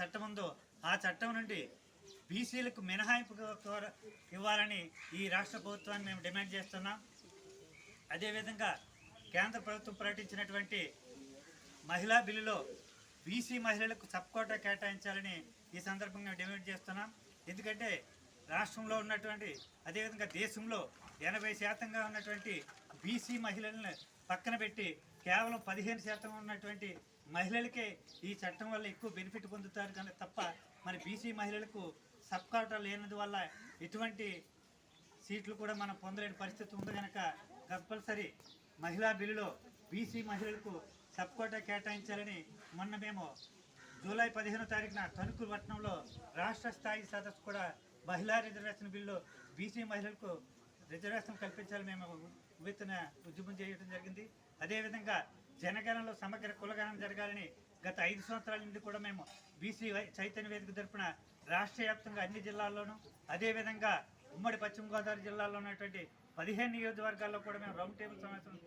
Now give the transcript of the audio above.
చట్టం ఉందో ఆ చట్టం నుండి బీసీలకు మినహాయింపు ఇవ్వాలని ఈ రాష్ట్ర ప్రభుత్వాన్ని మేము డిమాండ్ చేస్తున్నాం. అదేవిధంగా కేంద్ర ప్రభుత్వం ప్రకటించినటువంటి మహిళా బిల్లులో బీసీ మహిళలకు సబ్ కోటా కేటాయించాలని ఈ సందర్భంగా డిమాండ్ చేస్తున్నాం. ఎందుకంటే రాష్ట్రంలో ఉన్నటువంటి అదేవిధంగా దేశంలో 80% ఉన్నటువంటి బీసీ మహిళలను పక్కన పెట్టి కేవలం 15% ఉన్నటువంటి మహిళలకే ఈ చట్టం వల్ల ఎక్కువ బెనిఫిట్ పొందుతారు కానీ తప్ప మరి బీసీ మహిళలకు సబ్ కోటా లేనందువల్ల ఎటువంటి సీట్లు కూడా మనం పొందలేని పరిస్థితి ఉంది కనుక కంపల్సరీ మహిళా బిల్లులో బీసీ మహిళలకు సబ్ కోటా కేటాయించాలని మొన్న మేము జూలై 15వ తారీఖున తణుకు పట్టణంలో రాష్ట్ర స్థాయి సదస్సు కూడా మహిళా రిజర్వేషన్ బిల్లు బీసీ మహిళలకు రిజర్వేషన్ కల్పించాలని మేము ఉవ్వెత్తున ఉద్యమం చేయడం జరిగింది. అదేవిధంగా జనగణనలో సమగ్ర కులగణన జరగాలని గత 5 సంవత్సరాల నుండి కూడా మేము బీసీ చైతన్య వేదిక తరపున రాష్ట్ర వ్యాప్తంగా అన్ని జిల్లాల్లోనూ అదేవిధంగా ఉమ్మడి పశ్చిమ గోదావరి జిల్లాలో ఉన్నటువంటి 15 నియోజకవర్గాల్లో కూడా మేము రౌండ్ టేబుల్ సమావేశం